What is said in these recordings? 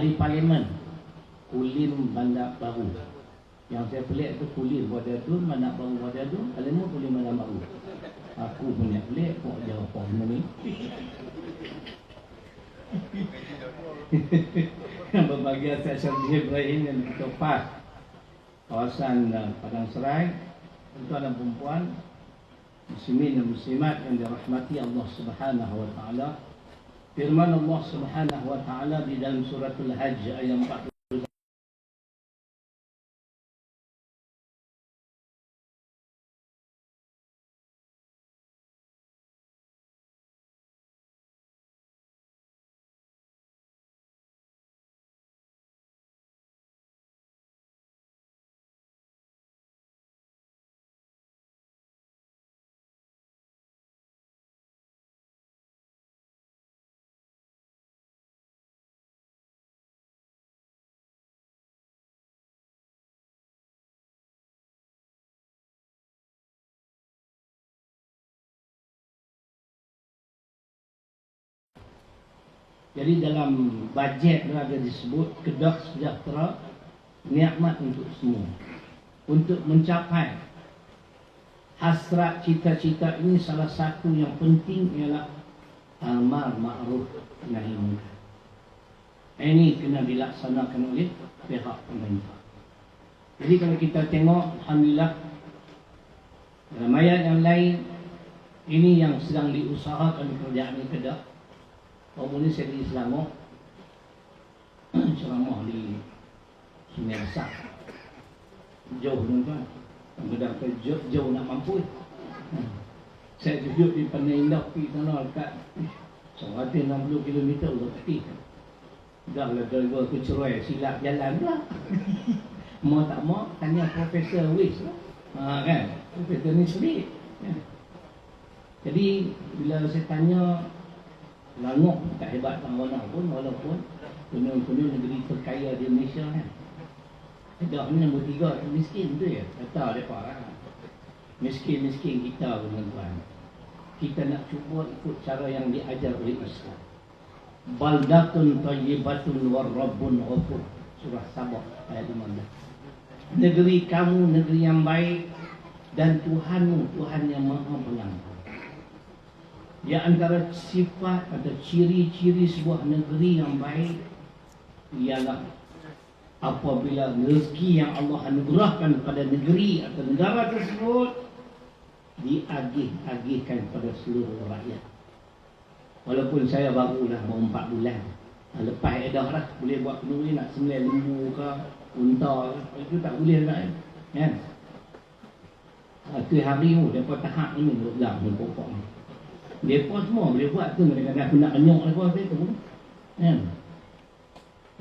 ahli parlimen Kulim Bandar Baru. Yang saya pelik tu Kulim Bandar tu, Bandar Baru Bandar tu, parlimen Kulim Bandar Baru. Aku punya pelik kok jawab apa ni. Berbagai stesen Ibrahim yang ditopak kawasan Padang Serai, tuan dan perempuan, muslimin dan muslimat yang dirahmati Allah Subhanahu wa taala. Firman Allah Subhanahu wa taala di dalam suratul Hajj ayat 40. Jadi dalam bajet ada disebut Kedah Sejahtera, nikmat untuk semua. Untuk mencapai hasrat cita-cita ini, salah satu yang penting ialah amar ma'ruf nahi munkar. Ini kena dilaksanakan oleh pihak pemerintah. Jadi kalau kita tengok, alhamdulillah, dalam ayat yang lain, ini yang sedang diusahakan kerajaan di Kedah. Baru ni saya pergi Selangor, ceramah di Sungai Besar. Jauh tuan-tuan, kadang jauh nak mampu. Saya duduk di Pandai Indah pergi sana dekat 160 km untuk pergi. Dah lah driver aku cerai, silap jalan pula. Mau tak mau tanya Profesor Wis lah. Kan? Profesor ni selit. Jadi bila saya tanya, Langok tak hebat mana pun, walaupun penuh-penuh negeri terkaya di Malaysia kan. Kedah ni nombor 3 miskin tu ya. Kata mereka lah. Miskin-miskin kita tuan-tuan. Kita nak cuba ikut cara yang diajar oleh Islam. Baldatun tayyibatun warrabbun ghafur. Surah Sabah ayat 15. Negeri kamu negeri yang baik dan Tuhanmu Tuhan yang Maha Pengampun. Di antara sifat atau ciri-ciri sebuah negeri yang baik ialah apabila rezeki yang Allah anugerahkan pada negeri atau negara tersebut diagih-agihkan pada seluruh rakyat. Walaupun saya barulah 4 bulan, lepas edah dah boleh buat kenduri, nak sembelih lembu ke unta ke, itu tak boleh nak kan. Satu hari tu depa tahap ini berulang pokok ni. Mereka semua boleh buat tu, kadang-kadang aku nak kenyok mereka tu kan.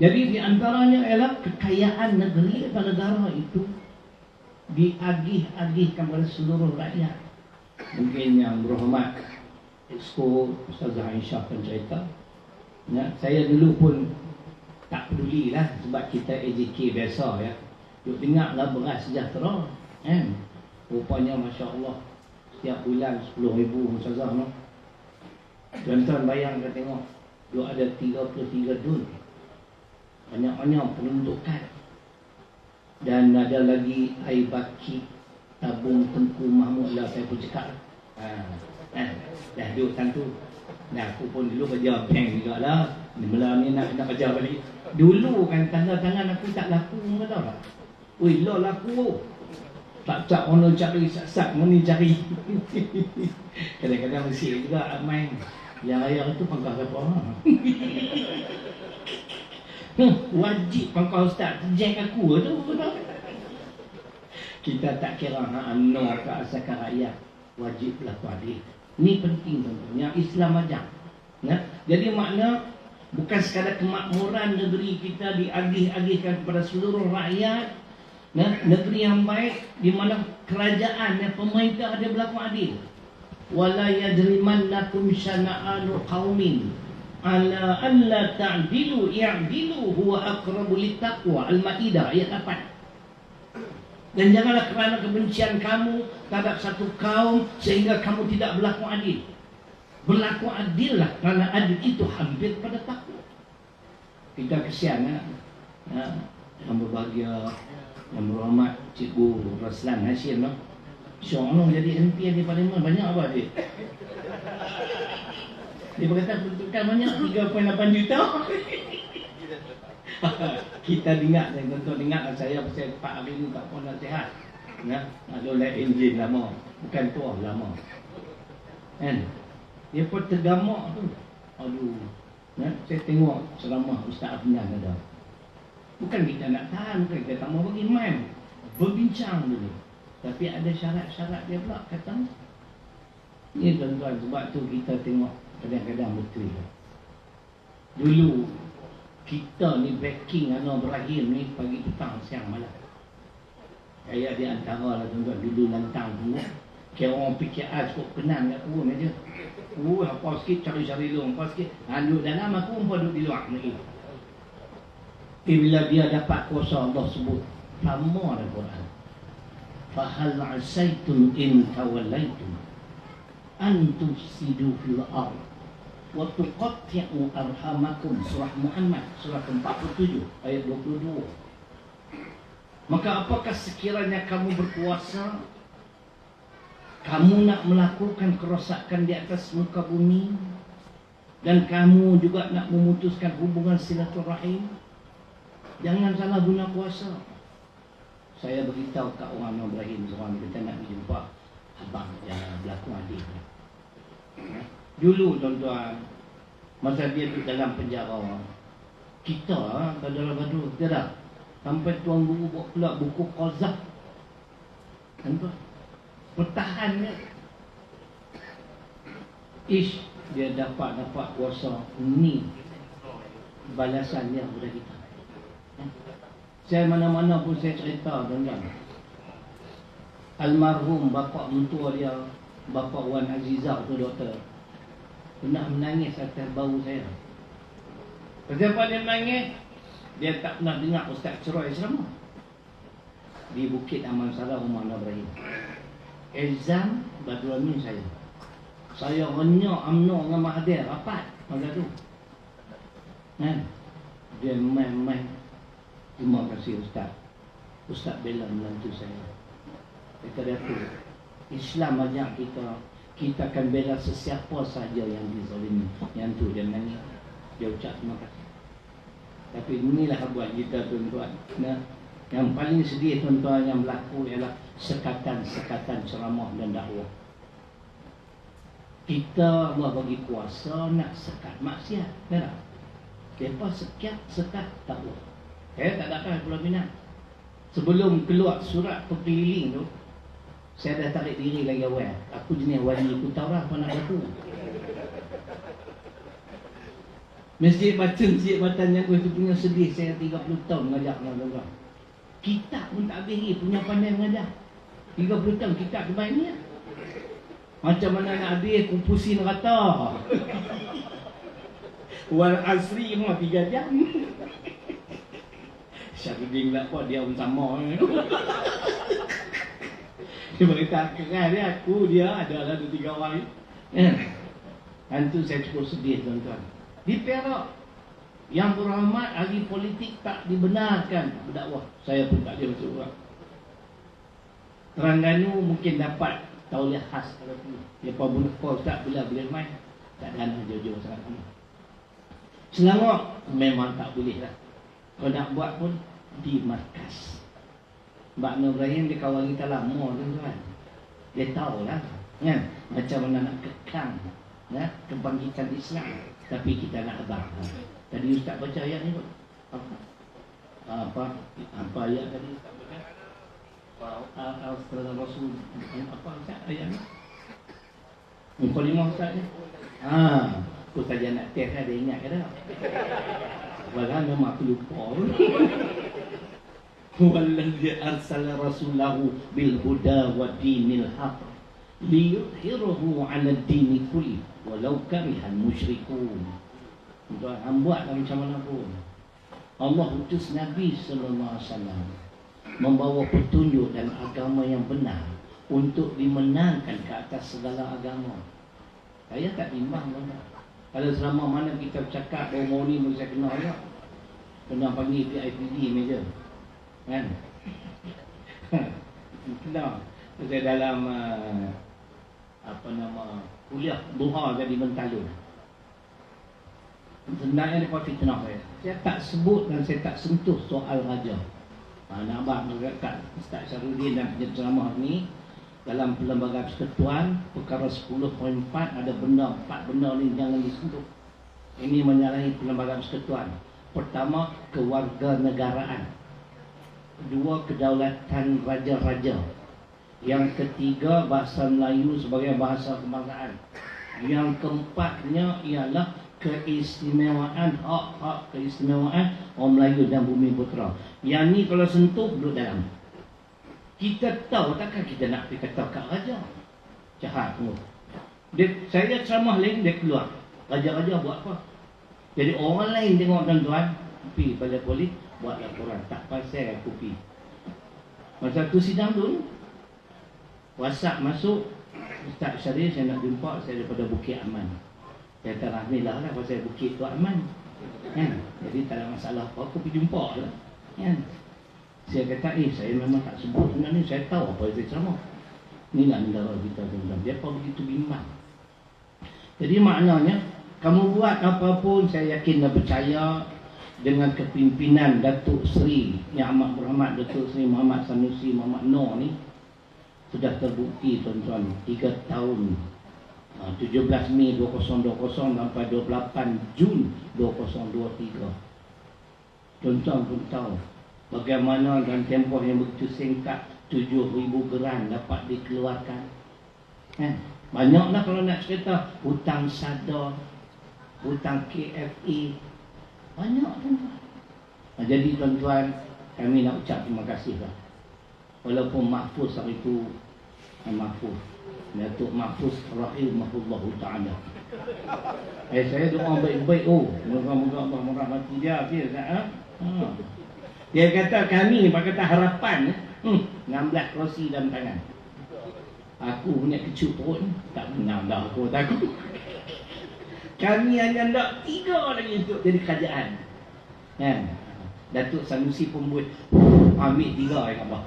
Jadi di antaranya ialah kekayaan negeri atau negara itu diagih-agihkan kepada seluruh rakyat. Mungkin yang berhormat Exco Ustazah Aisyah akan cerita ya, saya dulu pun tak pedulilah sebab kita AJK biasa ya. Duk dengarlah beras sejahtera kan. Rupanya Masya Allah setiap bulan 10,000 Ustazah no. Tuan-tuan bayangkan tengok, dia ada 33 dun, banyak-banyak peruntukan, dan ada lagi air baki tabung Tengku Mahmud lah saya pun cakap. Dah duduk tentu. Dah aku pun dulu kerja bank juga lah. Malam ni nak kerja balik. Dulu kan tanda tangan aku tak laku, tahu tak? Ui, lo laku. Tak orang cari sak-sak, ni cari. Kadang-kadang mesti juga main. Yang ayah itu pangkal siapa? Wajib pangkal ustaz. Jeng aku tu. Kita tak kira no ke asalkan rakyat. Wajib berlaku adil. Ini penting tuan-tuan. Yang Islam ajar. Ya? Jadi makna bukan sekadar kemakmuran negeri kita diagih-agihkan kepada seluruh rakyat. Negeri yang baik di mana kerajaan dan pemerintah dia berlaku adil. Wala yajrimannakum syana'anu qaumin ala alla ta'dilu i'dilu huwa aqrabu littaqwa. Al-Maidah ayat 8. Dan janganlah kerana kebencian kamu terhadap satu kaum sehingga kamu tidak berlaku adil. Berlaku adillah, kerana adil itu hampir pada takwa. Kita kesian yang berbahagia, yang berhormat Cikgu Raslan Hashim Syong jadi MP di Parlimen banyak apa dia? Dia berkata peruntukan banyak 3.8 juta. Kita dengar dan tuan dengar saya pasal Pak hari ni tak pun nasihat. Ada light engine lama, bukan tua lama. Kan? Dia pun tergamak tu. Aduh. Saya tengok ceramah Ustaz Afnan ada. Bukan kita nak tahan, bukan kita tak mau bagi main. Berbincang dulu. Tapi ada syarat-syarat dia pula kata. Ni tuan-tuan, sebab tu kita tengok kadang-kadang betul. Dulu kita ni backing Anwar Ibrahim ni pagi petang siang malam. Kayak di antara lah tuan-tuan dulu lantang semua. Kira orang PKR cukup kenal kat turun aja. Apa sikit cari-cari long, apa sikit. Duduk dalam aku pun duduk di luar lagi. Bila dia dapat kuasa Allah sebut sama dalam Quran. Fahal asaitum in tawallaitum an tufsidu fil ardh wa tuqatti'u arhamakum. Surah Muhammad surah 47 ayat 22. Maka apakah sekiranya kamu berkuasa, kamu nak melakukan kerosakan di atas muka bumi, dan kamu juga nak memutuskan hubungan silaturahim? Jangan salah guna kuasa. Saya beritahu kat orang Ibrahim seorang kita nak jumpa abang yang berlaku adik. Dulu tuan-tuan, masa dia di dalam penjara, kita badal-badal kita dah sampai tuan guru buat pula buku qazah. Tuan-tuan, pertahannya dia dapat kuasa ni balasan dia kepada kita. Saya mana-mana pun saya cerita tuan-tuan. Almarhum bapa mentua dia, bapa Wan Azizah tu doktor, pernah menangis atas bau saya. Kenapa dia menangis? Dia tak pernah dengar Ustaz Ceroy ceramah di Bukit Aman Sarah Rumah Ibrahim. Exam Badruamin saya renyak UMNO dengan Mahathir rapat masa tu. Kan? Dia main-main. Terima kasih Ustaz. Ustaz bela menantu saya. Kata dia tu, Islam ajak kita akan bela sesiapa saja yang dizalimi. Yang tu dia nangis. Dia ucap terima kasih. Tapi inilah buat kita tuan-tuan. Yang paling sedih tuan-tuan yang berlaku ialah sekatan-sekatan ceramah dan dakwah. Kita Allah bagi kuasa nak sekat maksiat. Kenapa? Lepas sekat dakwah. Saya tak dapat Pulau Pinang. Sebelum keluar surat perkeliling tu, saya dah tarik diri lagi awal. Aku jenis wali Kutara apa nak aku. Masjid Batan yang aku punya sedih. Saya 30 tahun mengajar orang. Kitab pun tak habis punya pandai mengajar. 30 tahun kitab kebaik ni. Macam mana nak habis kumpusin rata. Wal asri mah 3 jam. Syarudin tak apa, dia pun sama. Dia berkata, keras dia, dia adalah 2-3 orang. Itu saya cukup sedih tuan-tuan. Di Perak, yang berhormat ahli politik tak dibenarkan berdakwah. Saya pun tak ada masuk orang. Terengganu mungkin dapat tauliah khas kalau tu. Dia pun tak bila boleh main. Tak ada anak jauh-jauh sangat lama. Selangor memang tak boleh lah. Kalau nak buat pun di markas. Mbak Nur Ibrahim dia kawan kita lama tuan-tuan. Dia tahulah kan macam mana nak kekang kebangkitan Islam. Tapi kita nak abang. Tadi Ustaz baca ayat ni tu. Apa ayat tadi Ustaz baca? Al-Rasul apa Ustaz ayat ni? Mukadimah Ustaz ni. Aku saja nak test ada ingat ke tak? Walau memang aku lupa. Wallazi arsala rasulahu bil huda wa dinil haq liyudhhirahu 'ala ad-din kulli walau karihal musyrikun. Tuan buat macam mana pun. Allah utus Nabi sallallahu alaihi wasallam membawa petunjuk dan agama yang benar untuk dimenangkan ke atas segala agama. Saya tak bimbang tuan. Kalau selama mana kita cakap bahawa ni mesti kena ayat, Pernah panggil PIPD meja. Kan? Pernah. Saya dalam kuliah duha jadi mentalun. Sebenarnya dia fitnah saya tak sebut dan saya tak sentuh soal raja. Nak abang kat Ustaz Syarudin dan penceramah ni dalam Perlembagaan Persekutuan perkara 10.4 ada benda 4 benda ni jangan disentuh. Ini menyalahi Perlembagaan Persekutuan. Pertama, kewarganegaraan. Kedua, kedaulatan raja-raja. Yang ketiga, bahasa Melayu sebagai bahasa kebangsaan. Yang keempatnya ialah keistimewaan, hak-hak keistimewaan orang Melayu dan Bumi Putera. Yang ni kalau sentuh duduk dalam. Kita tahu takkan kita nak pergi kata kat raja. Jahat tu. Saya ceramah lain dia keluar. Raja-raja buat apa? Jadi orang lain tengok tuan-tuan, pergi pada polis buat laporan. Tak pasal aku pergi. Masa tu sidang tu, WhatsApp masuk, Ustaz Syarif saya nak jumpa, saya daripada Bukit Aman. Saya kata Rahmilah lah pasal Bukit tu aman. Kan? Jadi tak ada masalah apa, aku pergi jumpa lah. Kan? Saya kata, saya memang tak sebut sebenarnya, saya tahu apa yang saya ceramah. Inilah negara kita tuan-tuan. Dia apa begitu bimbang. Jadi maknanya, kamu buat apapun, saya yakin dan percaya dengan kepimpinan Datuk Seri Yang Amat Berhormat Datuk Seri Muhammad Sanusi Muhammad Noor ni sudah terbukti tuan-tuan 3 tahun 17 Mei 2020 sampai 28 Jun 2023. Tuan-tuan pun tahu bagaimana dalam tempoh yang begitu singkat 7,000 geran dapat dikeluarkan. Banyaklah kalau nak cerita hutang SADA, hutang KFA, banyak tuan-tuan. Jadi tuan-tuan, kami nak ucap terima kasih lah. Walaupun Mahfuz hari itu Mahfuz Datuk Mahfuz rahimahullah ta'ala. Saya doa baik-baik. Moga-moga Allah merahmati dia. Dia kata kami, dia kata harapan 16 kerusi dalam tangan. Aku punya kecut perut tak benar dah aku takut. Kami hanya nak 3 lagi untuk jadi kerajaan. Kan? Datuk Sanusi pun buat ambil 3 yang abang.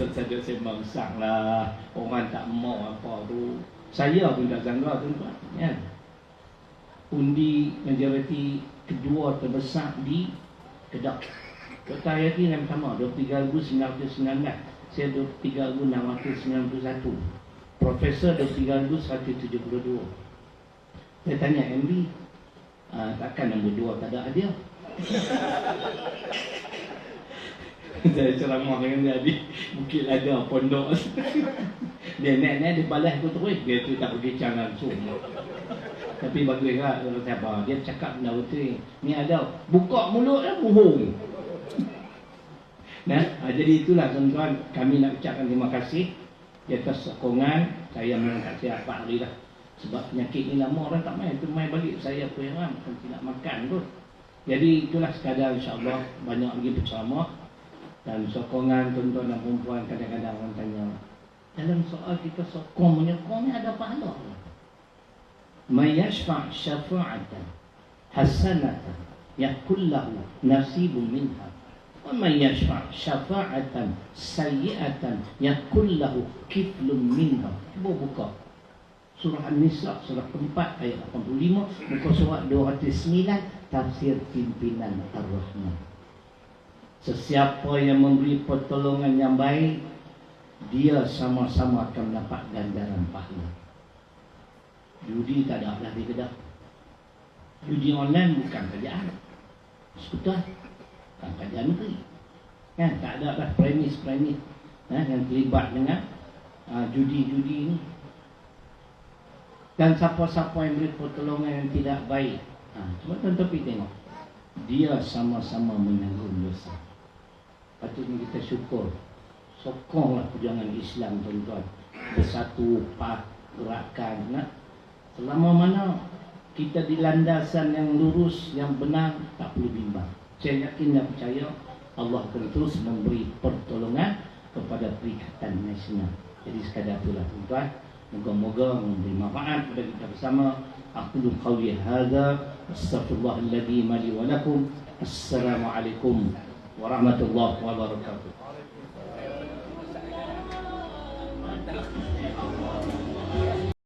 Saja saya bangsang lah. Orang tak mau apa tu. Saya pun tak sangka tuan-tuan. Kan? Undi majoriti kedua terbesar di Kedah. Kota Hayati yang pertama 23,919. Saya 23,691. Profesor 23,172. Saya tanya MB, takkan nombor 2 tak ada hadiah? Saya ceramah dengan dia di Bukit Lada, Pondok. Dia naik-naik, dia balas aku terus. Dia tu tak pergi cang langsung. Tapi baguslah siapa. Dia cakap benda betul. Ni ada, buka mulut dah bohong. Nah, jadi itulah tuan-tuan, kami nak ucapkan terima kasih di atas sokongan. Saya memang tak sihat 4 hari dah. Sebab penyakit ni lama orang tak main. Tu main balik saya apa yang bukan tidak makan pun. Jadi itulah sekadar insya-Allah banyak lagi bersama. Dan sokongan tuan-tuan dan perempuan kadang-kadang orang tanya, dalam soal kita sokong menyokong ni ada pahala. May yashfa' syafa'atan hasanatan yakul lahu nasibun minha. Wa may yashfa' syafa'atan sayyi'atan yakul lahu kiflun minha. Cuba buka Surah An-Nisa, surah keempat, ayat 85, muka surat 209, tafsir pimpinan Ar-Rahman. Sesiapa yang memberi pertolongan yang baik, dia sama-sama akan mendapat ganjaran pahala. Judi tak ada lah di Kedah. Judi online bukan kerjaan persekutuan, bukan kerjaan negeri. Kan? Tak ada lah premis-premis yang terlibat dengan judi-judi ini. Dan siapa-siapa yang beri pertolongan yang tidak baik, cuma tuan-tuan tengok, dia sama-sama menanggung dosa. Patutnya kita syukur. Sokonglah perjuangan Islam tuan-tuan. Bersatu, gerakan. Selama mana kita di landasan yang lurus, yang benar, tak perlu bimbang. Saya yakin dan percaya Allah akan terus memberi pertolongan kepada Perikatan Nasional. Jadi sekadar itulah tuan-tuan. Moga-moga memberi manfaat kepada kita bersama. Aqulu qawli hadza astaghfirullahaladzim li wa lakum. Assalamualaikum warahmatullahi wabarakatuh.